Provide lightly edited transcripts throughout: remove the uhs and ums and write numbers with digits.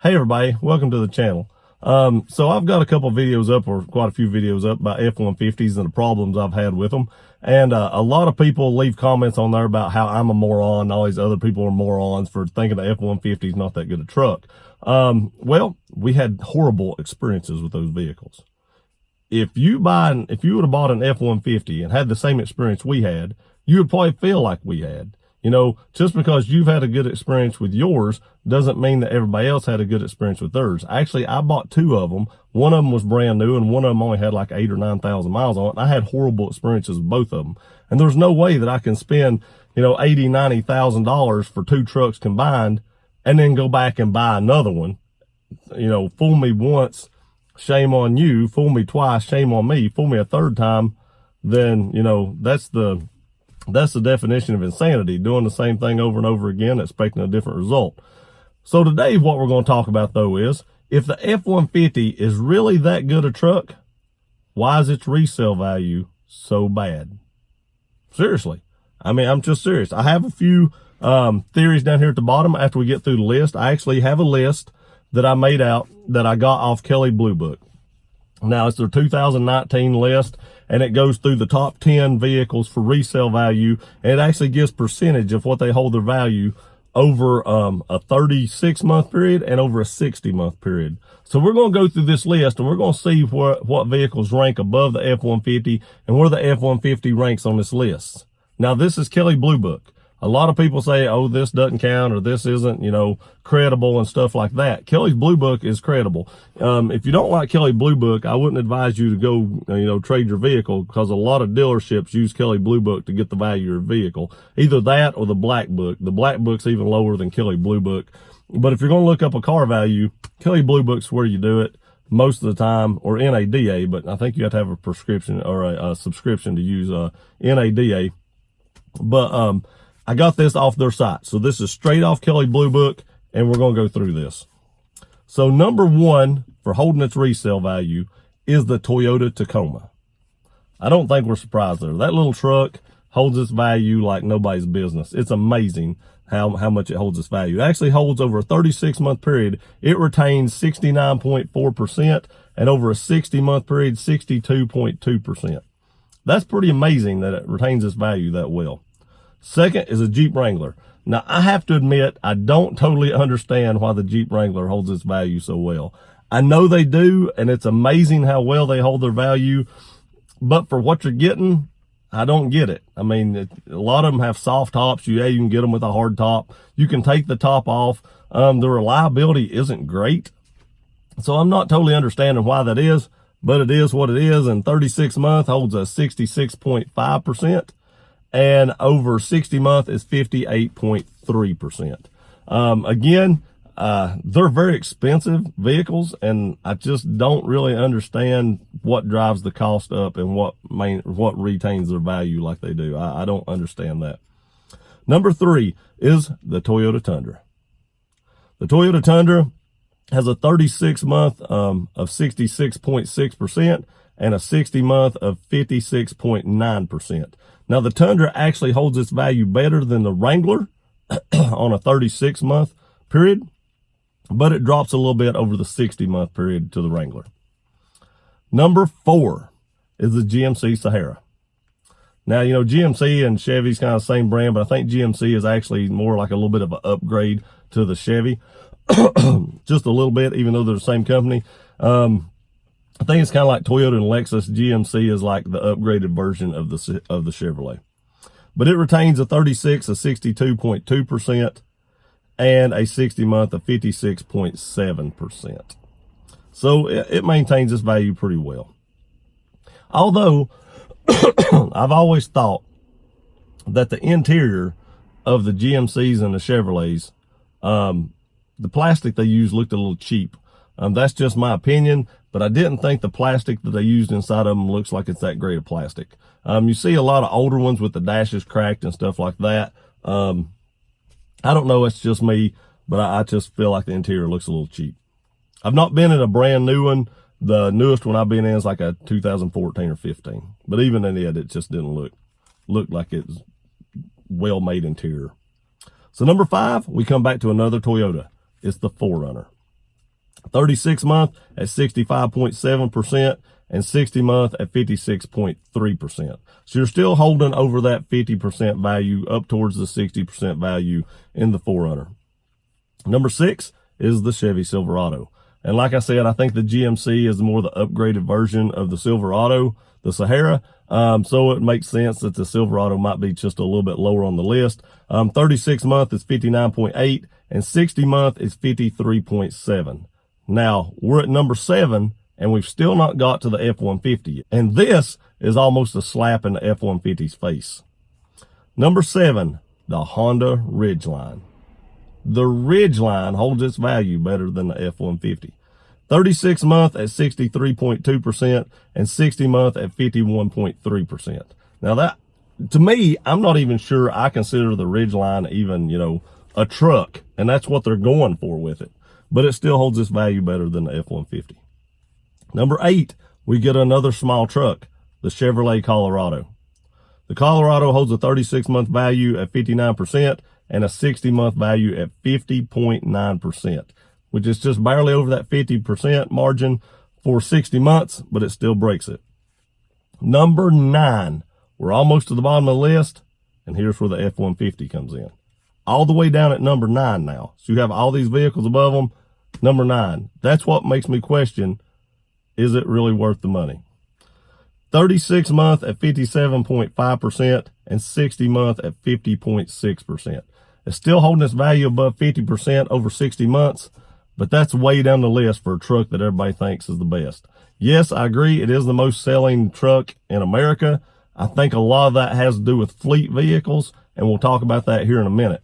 Hey everybody, welcome to the channel. So I've got a couple videos up, or quite a few videos up, about F-150s and the problems I've had with them. And a lot of people leave comments on there about how I'm a moron and all these other people are morons for thinking the F-150 is not that good a truck. Well, we had horrible experiences with those vehicles. If you would have bought an F-150 and had the same experience we had, you would probably feel like we had. You know, just because you've had a good experience with yours doesn't mean that everybody else had a good experience with theirs. Actually, I bought two of them. One of them was brand new and one of them only had like 8,000 or 9,000 miles on it. And I had horrible experiences with both of them. And there's no way that I can spend, $80,000, $90,000 for two trucks combined and then go back and buy another one. Fool me once, shame on you. Fool me twice, shame on me. Fool me a third time, then, that's the definition of insanity, doing the same thing over and over again, expecting a different result. So today what we're going to talk about, though, is if the F-150 is really that good a truck, why is its resale value so bad? Seriously. I mean, I'm just serious. I have a few theories down here at the bottom after we get through the list. I actually have a list that I made out that I got off Kelley Blue Book. Now, it's their 2019 list, and it goes through the top 10 vehicles for resale value, and it actually gives percentage of what they hold their value over a 36-month period and over a 60-month period. So we're going to go through this list, and we're going to see what vehicles rank above the F-150 and where the F-150 ranks on this list. Now, this is Kelley Blue Book. A lot of people say, oh, this doesn't count or this isn't, credible and stuff like that. Kelley's Blue Book is credible. If you don't like Kelley Blue Book, I wouldn't advise you to go, trade your vehicle, because a lot of dealerships use Kelley Blue Book to get the value of your vehicle. Either that or the Black Book. The Black Book's even lower than Kelley Blue Book. But if you're going to look up a car value, Kelley Blue Book's where you do it most of the time, or NADA, but I think you have to have a prescription or a subscription to use NADA. But I got this off their site. So this is straight off Kelley Blue Book, and we're going to go through this. So number one for holding its resale value is the Toyota Tacoma. I don't think we're surprised there. That little truck holds its value like nobody's business. It's amazing how much it holds its value. It actually holds over a 36-month period. It retains 69.4%, and over a 60-month period, 62.2%. That's pretty amazing that it retains its value that well. Second is a Jeep Wrangler. Now, I have to admit, I don't totally understand why the Jeep Wrangler holds its value so well. I know they do, and it's amazing how well they hold their value. But for what you're getting, I don't get it. I mean, a lot of them have soft tops. You can get them with a hard top. You can take the top off. The reliability isn't great. So I'm not totally understanding why that is, but it is what it is. And 36 month holds a 66.5%. And over 60 month is 58.3%. Again, they're very expensive vehicles, and I just don't really understand what drives the cost up and what retains their value like they do. I don't understand that. Number three is the Toyota Tundra. The Toyota Tundra has a 36 month of 66.6% and a 60 month of 56.9%. Now, the Tundra actually holds its value better than the Wrangler on a 36-month period, but it drops a little bit over the 60-month period to the Wrangler. Number four is the GMC Sahara. Now, GMC and Chevy's kind of the same brand, but I think GMC is actually more like a little bit of an upgrade to the Chevy. Just a little bit, even though they're the same company. I think it's kind of like Toyota and Lexus. GMC is like the upgraded version of the Chevrolet. But it retains a 36, a 62.2%, and a 60-month of 56.7%. So it maintains its value pretty well. Although, I've always thought that the interior of the GMCs and the Chevrolets, the plastic they use looked a little cheap. That's just my opinion, but I didn't think the plastic that they used inside of them looks like it's that great of plastic. You see a lot of older ones with the dashes cracked and stuff like that. I don't know, it's just me, but I just feel like the interior looks a little cheap. I've not been in a brand new one. The newest one I've been in is like a 2014 or 15. But even in it just didn't look like it's well-made interior. So number 5, we come back to another Toyota. It's the 4Runner. 36 month at 65.7%, and 60 month at 56.3%. So you're still holding over that 50% value up towards the 60% value in the 4Runner. Number 6 is the Chevy Silverado. And like I said, I think the GMC is more the upgraded version of the Silverado, the Sahara. So it makes sense that the Silverado might be just a little bit lower on the list. 36 month is 59.8, and 60 month is 53.7. Now we're at number 7, and we've still not got to the F150 yet. And this is almost a slap in the F150's face. Number 7, the Honda Ridgeline. The Ridgeline holds its value better than the F150. 36 month at 63.2%, and 60 month at 51.3%. Now that, to me, I'm not even sure I consider the Ridgeline even, a truck, and that's what they're going for with it. But it still holds its value better than the F-150. Number 8, we get another small truck, the Chevrolet Colorado. The Colorado holds a 36-month value at 59% and a 60-month value at 50.9%, which is just barely over that 50% margin for 60 months, but it still breaks it. Number 9, we're almost to the bottom of the list, and here's where the F-150 comes in. All the way down at number 9 now. So you have all these vehicles above them. Number 9. That's what makes me question, is it really worth the money? 36 month at 57.5% and 60 month at 50.6%. It's still holding its value above 50% over 60 months, but that's way down the list for a truck that everybody thinks is the best. Yes, I agree. It is the most selling truck in America. I think a lot of that has to do with fleet vehicles, and we'll talk about that here in a minute.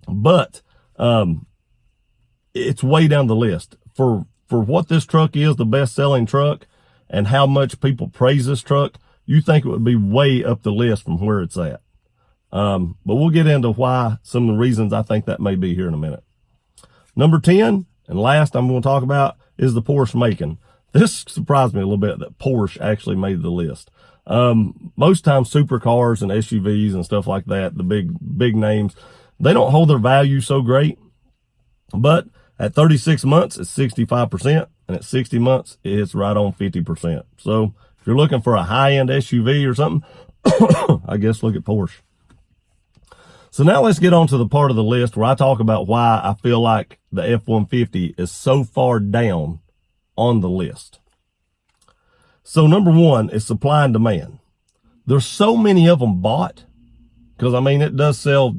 But it's way down the list. For what this truck is, the best-selling truck, and how much people praise this truck, you think it would be way up the list from where it's at. But we'll get into why, some of the reasons I think that may be here in a minute. Number 10, and last I'm going to talk about, is the Porsche Macan. This surprised me a little bit that Porsche actually made the list. Most times supercars and SUVs and stuff like that, the big names, they don't hold their value so great. But at 36 months, it's 65%, and at 60 months, it's right on 50%. So if you're looking for a high-end SUV or something, I guess look at Porsche. So now let's get on to the part of the list where I talk about why I feel like the F-150 is so far down on the list. So number 1 is supply and demand. There's so many of them bought, because it does sell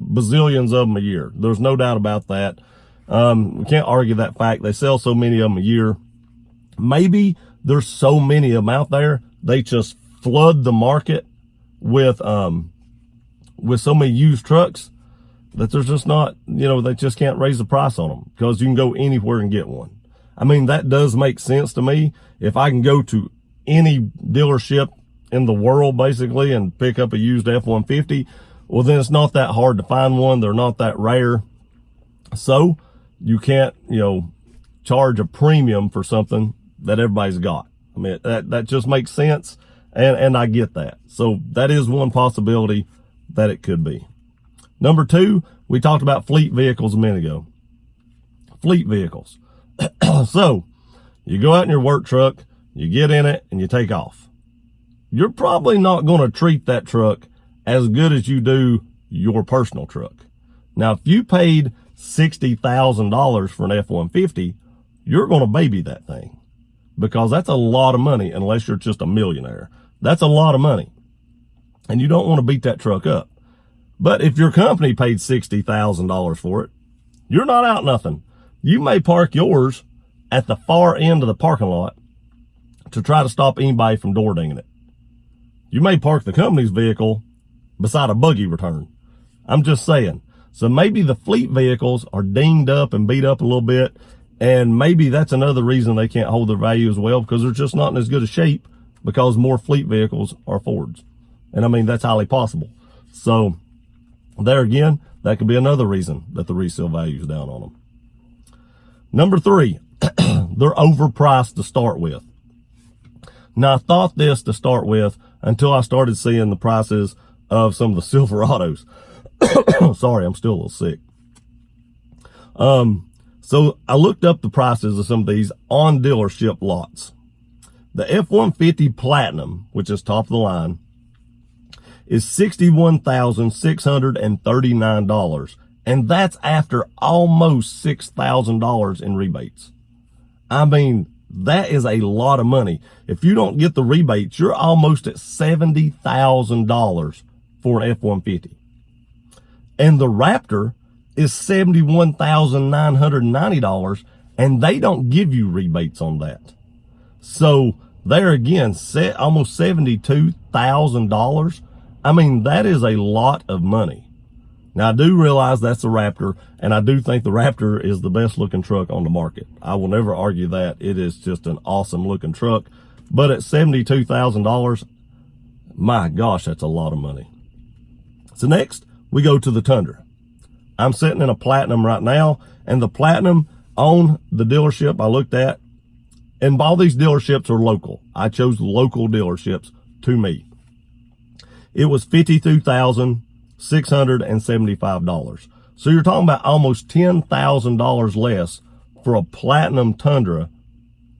bazillions of them a year. There's no doubt about that. We can't argue that fact. They sell so many of them a year. Maybe there's so many of them out there, they just flood the market with so many used trucks that there's just not, they just can't raise the price on them because you can go anywhere and get one. That does make sense to me. If I can go to any dealership in the world basically and pick up a used F-150, well, then it's not that hard to find one. They're not that rare. So you can't, charge a premium for something that everybody's got. That just makes sense. And I get that. So that is one possibility that it could be. Number 2, we talked about fleet vehicles a minute ago. Fleet vehicles. So you go out in your work truck, you get in it, and you take off. You're probably not going to treat that truck as good as you do your personal truck. Now, if you paid $60,000 for an F-150, you're going to baby that thing because that's a lot of money unless you're just a millionaire. That's a lot of money. And you don't want to beat that truck up. But if your company paid $60,000 for it, you're not out nothing. You may park yours at the far end of the parking lot to try to stop anybody from door dinging it. You may park the company's vehicle beside a buggy return. I'm just saying. So maybe the fleet vehicles are dinged up and beat up a little bit, and maybe that's another reason they can't hold their value as well, because they're just not in as good a shape because more fleet vehicles are Fords. And that's highly possible. So there again, that could be another reason that the resale value is down on them. Number 3, they're overpriced to start with. Now, I thought this to start with until I started seeing the prices of some of the Silverados. Sorry, I'm still a little sick. So I looked up the prices of some of these on dealership lots. The F-150 Platinum, which is top of the line, is $61,639. And that's after almost $6,000 in rebates. I mean, that is a lot of money. If you don't get the rebates, you're almost at $70,000 for an F-150. And the Raptor is $71,990, and they don't give you rebates on that. So there again, almost $72,000. I mean, that is a lot of money. Now, I do realize that's the Raptor, and I do think the Raptor is the best looking truck on the market. I will never argue that. It is just an awesome looking truck. But at $72,000, my gosh, that's a lot of money. So next, we go to the Tundra. I'm sitting in a Platinum right now, and the Platinum on the dealership I looked at, and all these dealerships are local. I chose local dealerships to me. It was $52,675. So you're talking about almost $10,000 less for a Platinum Tundra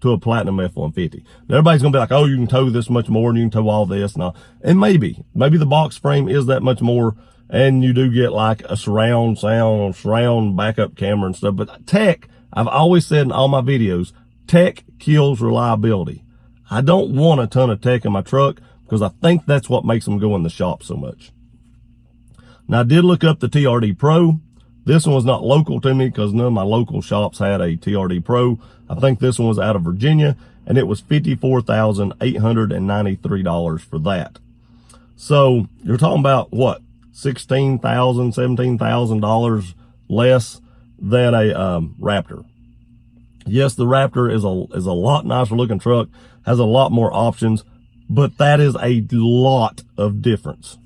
to a Platinum F-150. Now everybody's going to be like, oh, you can tow this much more and you can tow all this. And maybe the box frame is that much more, and you do get like a surround sound, surround backup camera and stuff. But tech, I've always said in all my videos, tech kills reliability. I don't want a ton of tech in my truck because I think that's what makes them go in the shop so much. Now, I did look up the TRD Pro. This one was not local to me because none of my local shops had a TRD Pro. I think this one was out of Virginia, and it was $54,893 for that. So you're talking about what, $16,000, $17,000 less than a Raptor. Yes, the Raptor is a lot nicer looking truck, has a lot more options, but that is a lot of difference.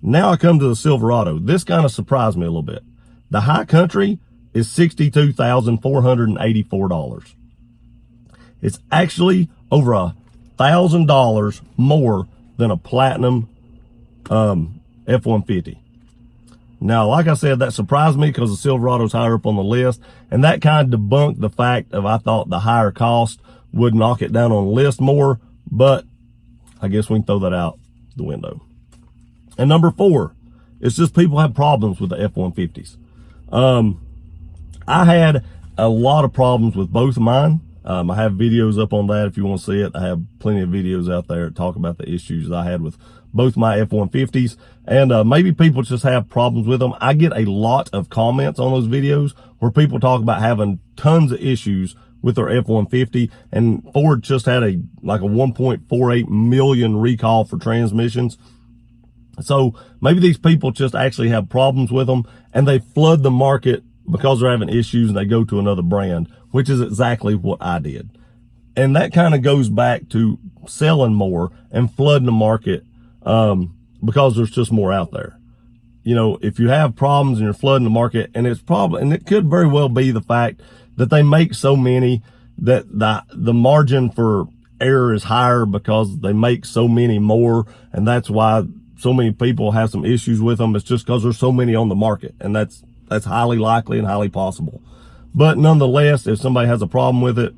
Now I come to the Silverado. This kind of surprised me a little bit. The High Country is $62,484. It's actually over $1,000 more than a Platinum F-150. Now, like I said, that surprised me because the Silverado's higher up on the list, and that kind of debunked the fact of I thought the higher cost would knock it down on the list more, but I guess we can throw that out the window. And number 4, it's just people have problems with the F-150s. I had a lot of problems with both of mine. I have videos up on that if you want to see it. I have plenty of videos out there that talk about the issues I had with both my F-150s, and maybe people just have problems with them. I get a lot of comments on those videos where people talk about having tons of issues with their F-150, and Ford just had a 1.48 million recall for transmissions. So maybe these people just actually have problems with them, and they flood the market because they're having issues, and they go to another brand, which is exactly what I did. And that kind of goes back to selling more and flooding the market because there's just more out there. You know, if you have problems and you're flooding the market, and it could very well be the fact that they make so many that the margin for error is higher because they make so many more, and that's why so many people have some issues with them. It's just because there's so many on the market, and that's highly likely and highly possible. But nonetheless, if somebody has a problem with it,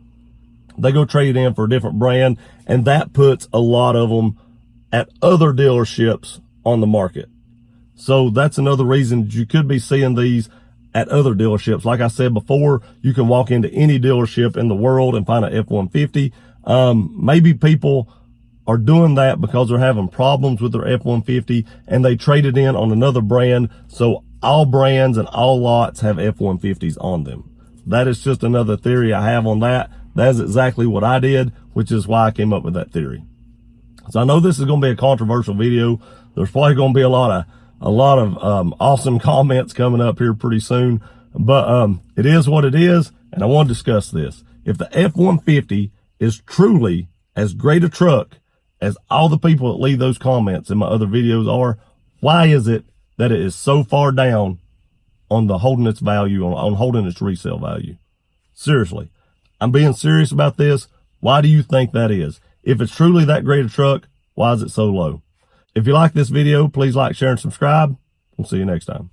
they go trade it in for a different brand, and that puts a lot of them at other dealerships on the market. So that's another reason you could be seeing these at other dealerships. Like I said before, you can walk into any dealership in the world and find an F-150. Maybe people are doing that because they're having problems with their F-150 and they trade it in on another brand. So all brands and all lots have F-150s on them. That is just another theory I have on that. That's exactly what I did, which is why I came up with that theory. So I know this is going to be a controversial video. There's probably going to be a lot of awesome comments coming up here pretty soon, but it is what it is, and I want to discuss this. If the F-150 is truly as great a truck as all the people that leave those comments in my other videos are, why is it that it is so far down on the holding its value, on holding its resale value? Seriously, I'm being serious about this. Why do you think that is? If it's truly that great a truck, why is it so low? If you like this video, please like, share, and subscribe. We'll see you next time.